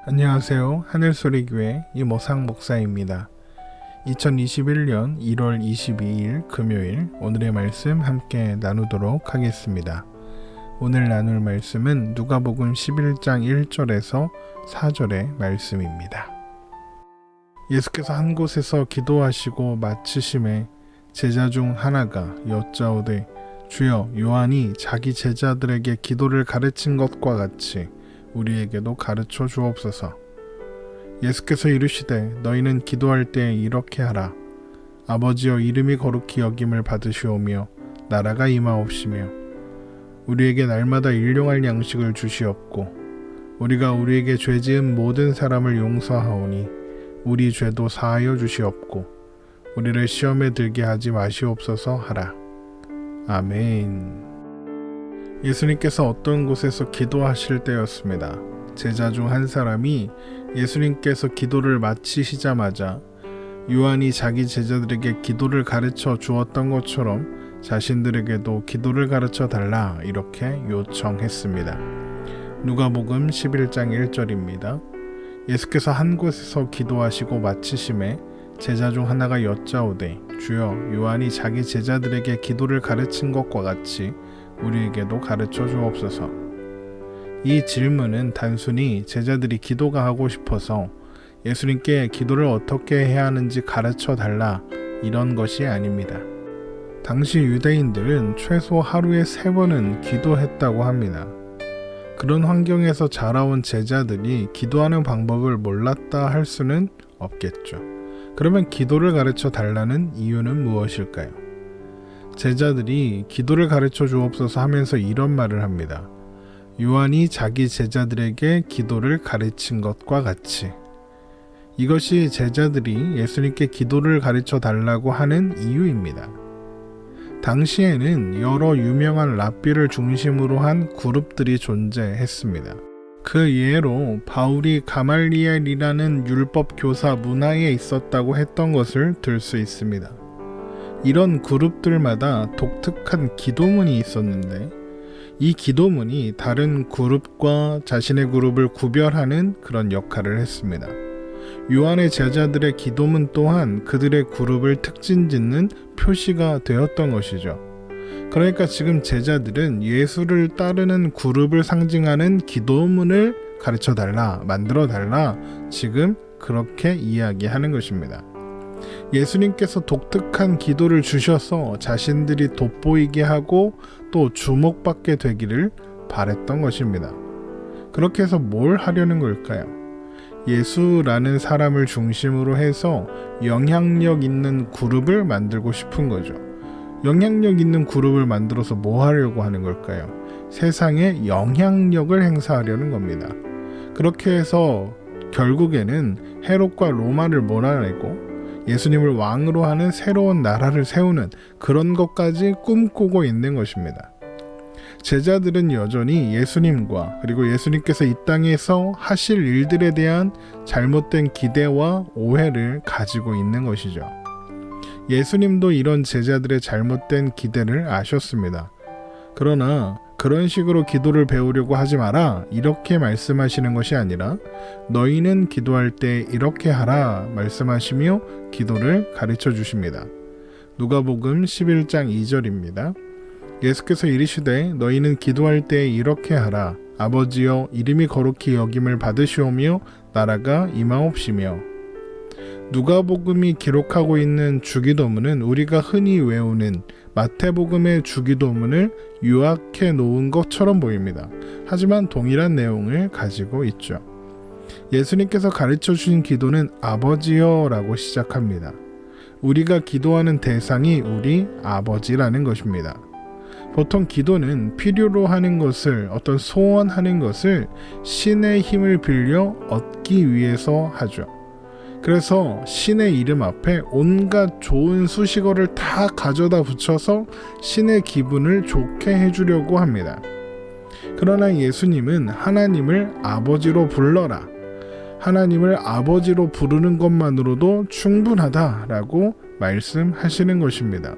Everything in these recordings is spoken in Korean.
안녕하세요. 하늘소리교회 이모상 목사입니다. 2021년 1월 22일 금요일 오늘의 말씀 함께 나누도록 하겠습니다. 오늘 나눌 말씀은 누가복음 11장 1절에서 4절의 말씀입니다. 예수께서 한 곳에서 기도하시고 마치심에 제자 중 하나가 여짜오되 주여, 요한이 자기 제자들에게 기도를 가르친 것과 같이 우리에게도 가르쳐 주옵소서. 예수께서 이르시되 너희는 기도할 때 이렇게 하라. 아버지여, 이름이 거룩히 여김을 받으시오며 나라가 임하옵시며 우리에게 날마다 일용할 양식을 주시옵고 우리가 우리에게 죄 지은 모든 사람을 용서하오니 우리 죄도 사하여 주시옵고 우리를 시험에 들게 하지 마시옵소서 하라. 아멘. 예수님께서 어떤 곳에서 기도하실 때였습니다. 제자 중 한 사람이 예수님께서 기도를 마치시자마자 요한이 자기 제자들에게 기도를 가르쳐 주었던 것처럼 자신들에게도 기도를 가르쳐 달라 이렇게 요청했습니다. 누가복음 11장 1절입니다. 예수께서 한 곳에서 기도하시고 마치심에 제자 중 하나가 여짜오되 주여, 요한이 자기 제자들에게 기도를 가르친 것과 같이 우리에게도 가르쳐 주옵소서. 이 질문은 단순히 제자들이 기도가 하고 싶어서 예수님께 기도를 어떻게 해야 하는지 가르쳐 달라 이런 것이 아닙니다. 당시 유대인들은 최소 하루에 3번은 기도했다고 합니다. 그런 환경에서 자라온 제자들이 기도하는 방법을 몰랐다 할 수는 없겠죠. 그러면 기도를 가르쳐 달라는 이유는 무엇일까요? 제자들이 기도를 가르쳐 주옵소서 하면서 이런 말을 합니다. 요한이 자기 제자들에게 기도를 가르친 것과 같이. 이것이 제자들이 예수님께 기도를 가르쳐 달라고 하는 이유입니다. 당시에는 여러 유명한 랍비를 중심으로 한 그룹들이 존재했습니다. 그 예로 바울이 가말리엘이라는 율법 교사 문화에 있었다고 했던 것을 들 수 있습니다. 이런 그룹들마다 독특한 기도문이 있었는데 이 기도문이 다른 그룹과 자신의 그룹을 구별하는 그런 역할을 했습니다. 요한의 제자들의 기도문 또한 그들의 그룹을 특징짓는 표시가 되었던 것이죠. 그러니까 지금 제자들은 예수를 따르는 그룹을 상징하는 기도문을 가르쳐달라, 만들어달라, 지금 그렇게 이야기하는 것입니다. 예수님께서 독특한 기도를 주셔서 자신들이 돋보이게 하고 또 주목받게 되기를 바랬던 것입니다. 그렇게 해서 뭘 하려는 걸까요? 예수라는 사람을 중심으로 해서 영향력 있는 그룹을 만들고 싶은 거죠. 영향력 있는 그룹을 만들어서 뭐 하려고 하는 걸까요? 세상에 영향력을 행사하려는 겁니다. 그렇게 해서 결국에는 헤롯과 로마를 몰아내고 예수님을 왕으로 하는 새로운 나라를 세우는 그런 것까지 꿈꾸고 있는 것입니다. 제자들은 여전히 예수님과 그리고 예수님께서 이 땅에서 하실 일들에 대한 잘못된 기대와 오해를 가지고 있는 것이죠. 예수님도 이런 제자들의 잘못된 기대를 아셨습니다. 그러나 그런 식으로 기도를 배우려고 하지 마라 이렇게 말씀하시는 것이 아니라 너희는 기도할 때 이렇게 하라 말씀하시며 기도를 가르쳐 주십니다. 누가복음 11장 2절입니다. 예수께서 이르시되 너희는 기도할 때 이렇게 하라. 아버지여, 이름이 거룩히 여김을 받으시오며 나라가 임하옵시며. 누가복음이 기록하고 있는 주기도문은 우리가 흔히 외우는 마태복음의 주기도문을 요약해 놓은 것처럼 보입니다. 하지만 동일한 내용을 가지고 있죠. 예수님께서 가르쳐 주신 기도는 아버지여 라고 시작합니다. 우리가 기도하는 대상이 우리 아버지라는 것입니다. 보통 기도는 필요로 하는 것을, 어떤 소원하는 것을 신의 힘을 빌려 얻기 위해서 하죠. 그래서 신의 이름 앞에 온갖 좋은 수식어를 다 가져다 붙여서 신의 기분을 좋게 해주려고 합니다. 그러나 예수님은 하나님을 아버지로 불러라. 하나님을 아버지로 부르는 것만으로도 충분하다라고 말씀하시는 것입니다.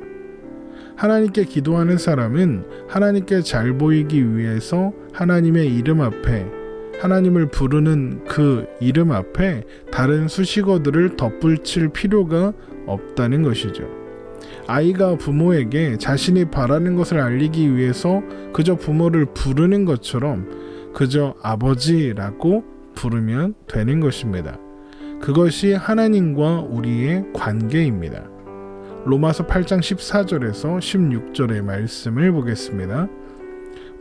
하나님께 기도하는 사람은 하나님께 잘 보이기 위해서 하나님의 이름 앞에 하나님을 부르는 그 이름 앞에 다른 수식어들을 덧붙일 필요가 없다는 것이죠. 아이가 부모에게 자신이 바라는 것을 알리기 위해서 그저 부모를 부르는 것처럼 그저 아버지라고 부르면 되는 것입니다. 그것이 하나님과 우리의 관계입니다. 로마서 8장 14절에서 16절의 말씀을 보겠습니다.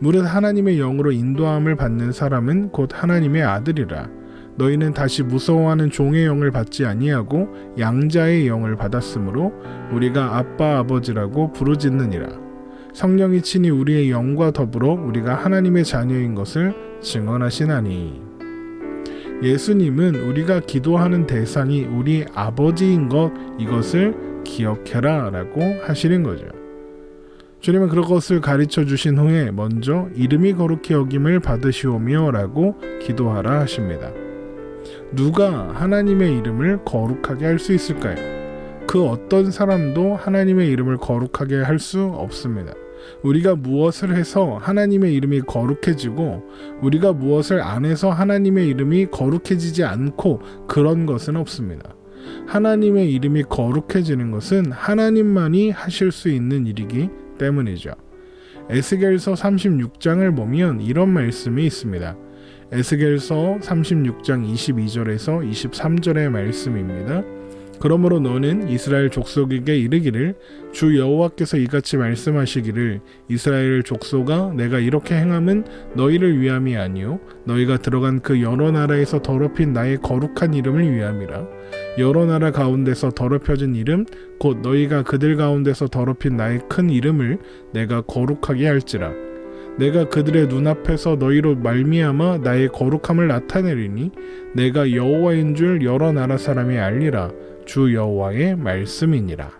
무릇 하나님의 영으로 인도함을 받는 사람은 곧 하나님의 아들이라. 너희는 다시 무서워하는 종의 영을 받지 아니하고 양자의 영을 받았으므로 우리가 아빠 아버지라고 부르짖느니라. 성령이 친히 우리의 영과 더불어 우리가 하나님의 자녀인 것을 증언하시나니. 예수님은 우리가 기도하는 대상이 우리 아버지인 것, 이것을 기억해라 라고 하시는 거죠. 주님은 그것을 가르쳐 주신 후에 먼저 이름이 거룩히 여김을 받으시오며 라고 기도하라 하십니다. 누가 하나님의 이름을 거룩하게 할 수 있을까요? 그 어떤 사람도 하나님의 이름을 거룩하게 할 수 없습니다. 우리가 무엇을 해서 하나님의 이름이 거룩해지고 우리가 무엇을 안 해서 하나님의 이름이 거룩해지지 않고 그런 것은 없습니다. 하나님의 이름이 거룩해지는 것은 하나님만이 하실 수 있는 일이기 때문이죠. 에스겔서 36장을 보면 이런 말씀이 있습니다. 에스겔서 36장 22절에서 23절의 말씀입니다. 그러므로 너는 이스라엘 족속에게 이르기를 주 여호와께서 이같이 말씀하시기를 이스라엘 족속아 내가 이렇게 행함은 너희를 위함이 아니요 너희가 들어간 그 여러 나라에서 더럽힌 나의 거룩한 이름을 위함이라. 여러 나라 가운데서 더럽혀진 이름 곧 너희가 그들 가운데서 더럽힌 나의 큰 이름을 내가 거룩하게 할지라. 내가 그들의 눈앞에서 너희로 말미암아 나의 거룩함을 나타내리니 내가 여호와인 줄 여러 나라 사람이 알리라. 주 여호와의 말씀이니라.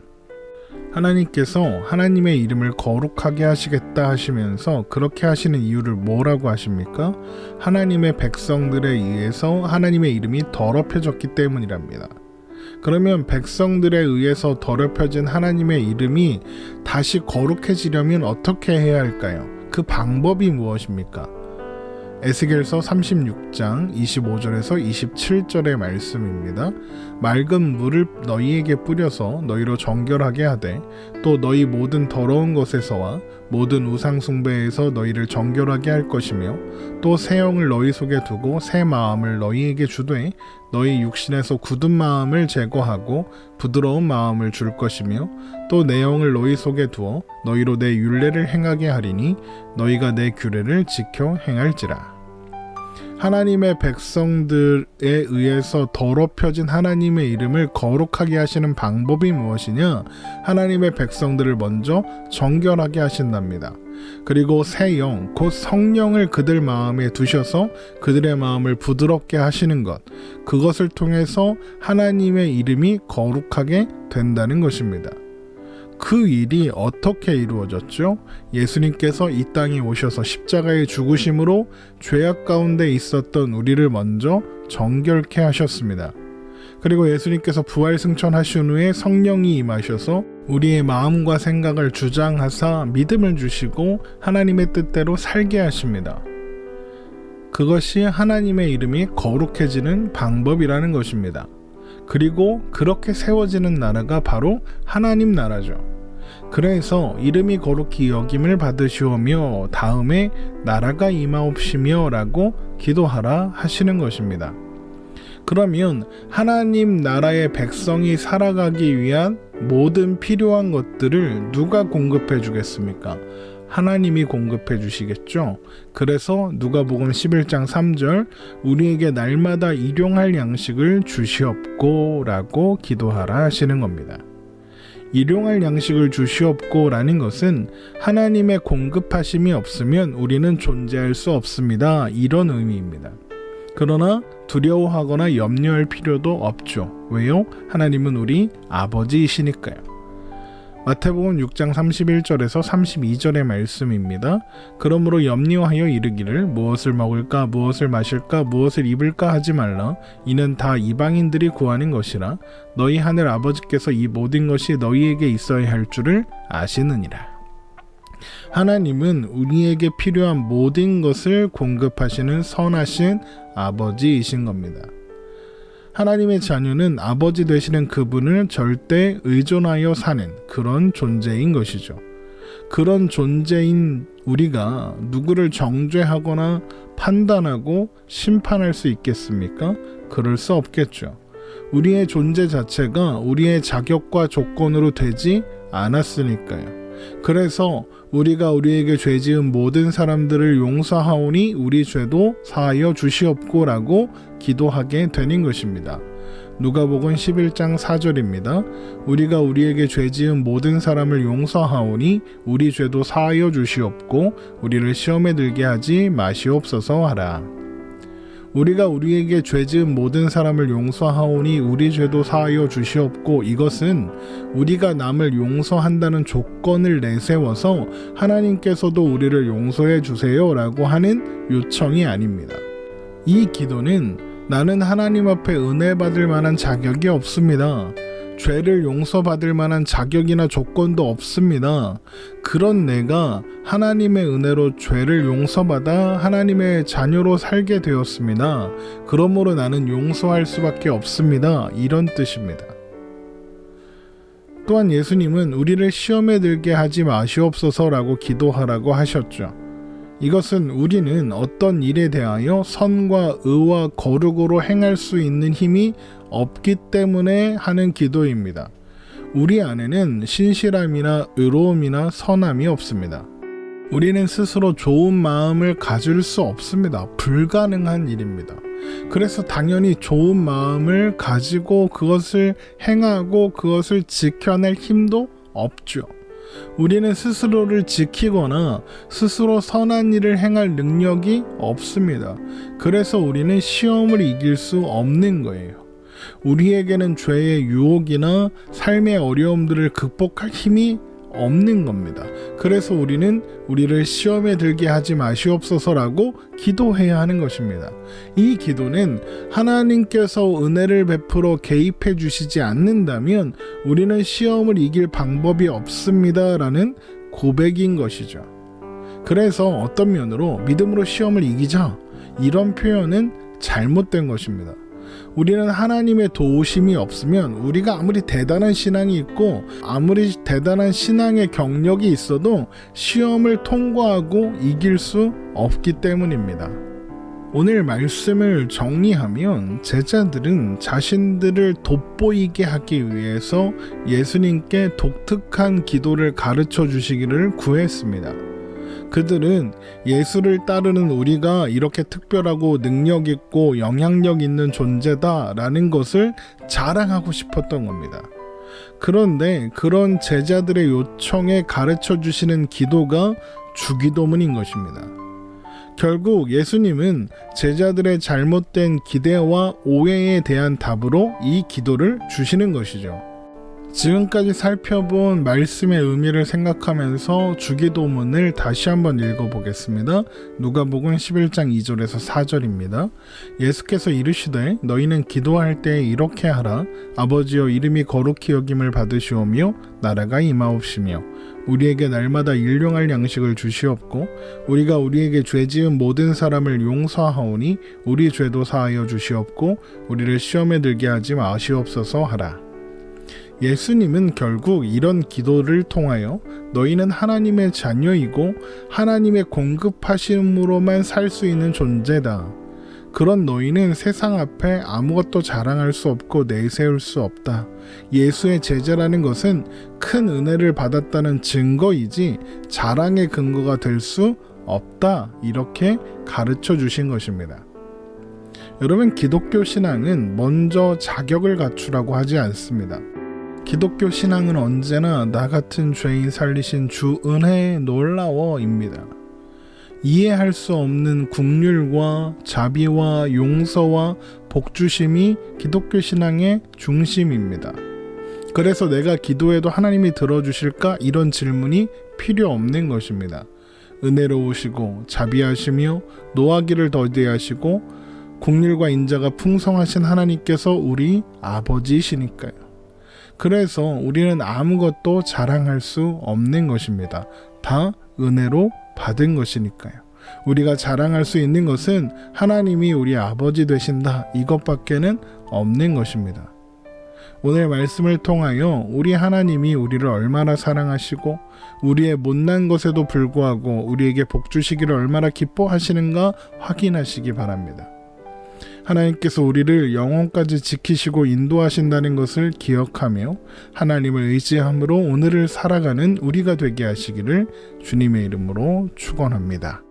하나님께서 하나님의 이름을 거룩하게 하시겠다 하시면서 그렇게 하시는 이유를 뭐라고 하십니까? 하나님의 백성들에 의해서 하나님의 이름이 더럽혀졌기 때문이랍니다. 그러면 백성들에 의해서 더럽혀진 하나님의 이름이 다시 거룩해지려면 어떻게 해야 할까요? 그 방법이 무엇입니까? 에스겔서 36장 25절에서 27절의 말씀입니다. 맑은 물을 너희에게 뿌려서 너희로 정결하게 하되 또 너희 모든 더러운 것에서와 모든 우상 숭배에서 너희를 정결하게 할 것이며 또 새 영을 너희 속에 두고 새 마음을 너희에게 주되 너희 육신에서 굳은 마음을 제거하고 부드러운 마음을 줄 것이며 또 내 영을 너희 속에 두어 너희로 내 율례를 행하게 하리니 너희가 내 규례를 지켜 행할지라. 하나님의 백성들에 의해서 더럽혀진 하나님의 이름을 거룩하게 하시는 방법이 무엇이냐? 하나님의 백성들을 먼저 정결하게 하신답니다. 그리고 새 영, 곧 성령을 그들 마음에 두셔서 그들의 마음을 부드럽게 하시는 것, 그것을 통해서 하나님의 이름이 거룩하게 된다는 것입니다. 그 일이 어떻게 이루어졌죠? 예수님께서 이 땅에 오셔서 십자가에 죽으심으로 죄악 가운데 있었던 우리를 먼저 정결케 하셨습니다. 그리고 예수님께서 부활 승천하신 후에 성령이 임하셔서 우리의 마음과 생각을 주장하사 믿음을 주시고 하나님의 뜻대로 살게 하십니다. 그것이 하나님의 이름이 거룩해지는 방법이라는 것입니다. 그리고 그렇게 세워지는 나라가 바로 하나님 나라죠. 그래서 이름이 거룩히 여김을 받으시오며 다음에 나라가 임하옵시며 라고 기도하라 하시는 것입니다. 그러면 하나님 나라의 백성이 살아가기 위한 모든 필요한 것들을 누가 공급해 주겠습니까? 하나님이 공급해 주시겠죠. 그래서 누가복음 11장 3절 우리에게 날마다 일용할 양식을 주시옵고 라고 기도하라 하시는 겁니다. 일용할 양식을 주시옵고 라는 것은 하나님의 공급하심이 없으면 우리는 존재할 수 없습니다. 이런 의미입니다. 그러나 두려워하거나 염려할 필요도 없죠. 왜요? 하나님은 우리 아버지이시니까요. 마태복음 6장 31절에서 32절의 말씀입니다. 그러므로 염려하여 이르기를 무엇을 먹을까 무엇을 마실까 무엇을 입을까 하지 말라. 이는 다 이방인들이 구하는 것이라. 너희 하늘 아버지께서 이 모든 것이 너희에게 있어야 할 줄을 아시느니라. 하나님은 우리에게 필요한 모든 것을 공급하시는 선하신 아버지이신 겁니다. 하나님의 자녀는 아버지 되시는 그분을 절대 의존하여 사는 그런 존재인 것이죠. 그런 존재인 우리가 누구를 정죄하거나 판단하고 심판할 수 있겠습니까? 그럴 수 없겠죠. 우리의 존재 자체가 우리의 자격과 조건으로 되지 않았으니까요. 그래서 우리가 우리에게 죄 지은 모든 사람들을 용서하오니 우리 죄도 사하여 주시옵고 라고 기도하게 되는 것입니다. 누가복음 11장 4절입니다. 우리가 우리에게 죄 지은 모든 사람을 용서하오니 우리 죄도 사하여 주시옵고 우리를 시험에 들게 하지 마시옵소서 하라. 우리가 우리에게 죄 지은 모든 사람을 용서하오니 우리 죄도 사하여 주시옵고, 이것은 우리가 남을 용서한다는 조건을 내세워서 하나님께서도 우리를 용서해 주세요 라고 하는 요청이 아닙니다. 이 기도는 나는 하나님 앞에 은혜 받을 만한 자격이 없습니다. 죄를 용서받을 만한 자격이나 조건도 없습니다. 그런 내가 하나님의 은혜로 죄를 용서받아 하나님의 자녀로 살게 되었습니다. 그러므로 나는 용서할 수밖에 없습니다. 이런 뜻입니다. 또한 예수님은 우리를 시험에 들게 하지 마시옵소서라고 기도하라고 하셨죠. 이것은 우리는 어떤 일에 대하여 선과 의와 거룩으로 행할 수 있는 힘이 없기 때문에 하는 기도입니다. 우리 안에는 신실함이나 의로움이나 선함이 없습니다. 우리는 스스로 좋은 마음을 가질 수 없습니다. 불가능한 일입니다. 그래서 당연히 좋은 마음을 가지고 그것을 행하고 그것을 지켜낼 힘도 없죠. 우리는 스스로를 지키거나 스스로 선한 일을 행할 능력이 없습니다. 그래서 우리는 시험을 이길 수 없는 거예요. 우리에게는 죄의 유혹이나 삶의 어려움들을 극복할 힘이 없는 겁니다. 그래서 우리는 우리를 시험에 들게 하지 마시옵소서라고 기도해야 하는 것입니다. 이 기도는 하나님께서 은혜를 베풀어 개입해 주시지 않는다면 우리는 시험을 이길 방법이 없습니다라는 고백인 것이죠. 그래서 어떤 면으로 믿음으로 시험을 이기자, 이런 표현은 잘못된 것입니다. 우리는 하나님의 도우심이 없으면 우리가 아무리 대단한 신앙이 있고 아무리 대단한 신앙의 경력이 있어도 시험을 통과하고 이길 수 없기 때문입니다. 오늘 말씀을 정리하면 제자들은 자신들을 돋보이게 하기 위해서 예수님께 독특한 기도를 가르쳐 주시기를 구했습니다. 그들은 예수를 따르는 우리가 이렇게 특별하고 능력 있고 영향력 있는 존재다라는 것을 자랑하고 싶었던 겁니다. 그런데 그런 제자들의 요청에 가르쳐 주시는 기도가 주기도문인 것입니다. 결국 예수님은 제자들의 잘못된 기대와 오해에 대한 답으로 이 기도를 주시는 것이죠. 지금까지 살펴본 말씀의 의미를 생각하면서 주기도문을 다시 한번 읽어보겠습니다. 누가복음 11장 2절에서 4절입니다. 예수께서 이르시되 너희는 기도할 때 이렇게 하라. 아버지여, 이름이 거룩히 여김을 받으시오며 나라가 임하옵시며 우리에게 날마다 일용할 양식을 주시옵고 우리가 우리에게 죄 지은 모든 사람을 용서하오니 우리 죄도 사하여 주시옵고 우리를 시험에 들게 하지 마시옵소서 하라. 예수님은 결국 이런 기도를 통하여 너희는 하나님의 자녀이고 하나님의 공급하심으로만 살 수 있는 존재다. 그런 너희는 세상 앞에 아무것도 자랑할 수 없고 내세울 수 없다. 예수의 제자라는 것은 큰 은혜를 받았다는 증거이지 자랑의 근거가 될 수 없다. 이렇게 가르쳐 주신 것입니다. 여러분, 기독교 신앙은 먼저 자격을 갖추라고 하지 않습니다. 기독교 신앙은 언제나 나 같은 죄인 살리신 주 은혜의 놀라워입니다. 이해할 수 없는 긍휼과 자비와 용서와 복주심이 기독교 신앙의 중심입니다. 그래서 내가 기도해도 하나님이 들어주실까? 이런 질문이 필요 없는 것입니다. 은혜로우시고 자비하시며 노하기를 더디하시고 긍휼과 인자가 풍성하신 하나님께서 우리 아버지이시니까요. 그래서 우리는 아무것도 자랑할 수 없는 것입니다. 다 은혜로 받은 것이니까요. 우리가 자랑할 수 있는 것은 하나님이 우리 아버지 되신다, 이것밖에는 없는 것입니다. 오늘 말씀을 통하여 우리 하나님이 우리를 얼마나 사랑하시고 우리의 못난 것에도 불구하고 우리에게 복 주시기를 얼마나 기뻐하시는가 확인하시기 바랍니다. 하나님께서 우리를 영혼까지 지키시고 인도하신다는 것을 기억하며 하나님을 의지함으로 오늘을 살아가는 우리가 되게 하시기를 주님의 이름으로 축원합니다.